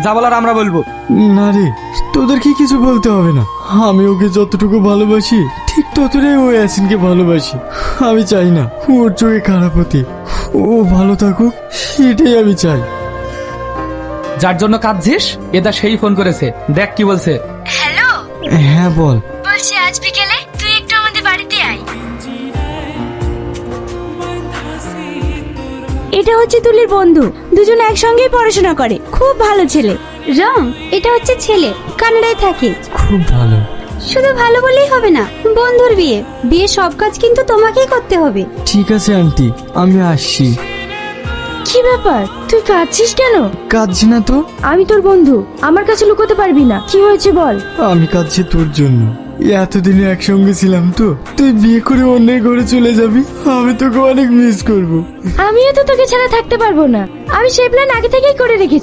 যা বলার আমরা বলবো। না রে, তোদের কি কিছু বলতে হবে না। আমি ওকে যতটুকু ভালোবাসি ঠিক ততটাই ও ইয়াসিনকে ভালোবাসি। আমি চাই না ওর চোখে খারাপ হতে। ও ভালো থাকুক, সেটাই আমি চাই। যার জন্য কাঁদছিস এটা সেই ফোন করেছে, দেখ কি বলছে। হ্যালো, হ্যাঁ বল। বলছি আজ বিকেলে তুই একটু আমাদের বাড়িতে আয়। এটা হচ্ছে তুলির বন্ধু, দুজন একসঙ্গেই পড়াশোনা করে, খুব ভালো ছেলে। রং, এটা হচ্ছে ছেলে, কানাডায় থাকে। খুব ভালো। শুধু ভালো বলেই হবে না, বন্ধুর বিয়ে, বিয়ে সব কাজ কিন্তু তোমাকেই করতে হবে। ঠিক আছে আন্টি, আমি আসছি। কি ব্যাপার, তুই কাঁদছিস কেন? কাঁদছি না তো। আমি তোর বন্ধু, আমার কাছে লুকোতে পারবি না। কি হয়েছে বল। আমি কাঁদছি তোর জন্য। এতদিনে একসঙ্গে ছিলাম তো, তুই বিয়ে করে অন্যের ঘরে চলে যাবি, আমি তোকে অনেক মিস করব। আমিও তো তোকে ছাড়া থাকতে পারবো না, আমি সেই প্ল্যান আগে থেকেই করে রেখেছি।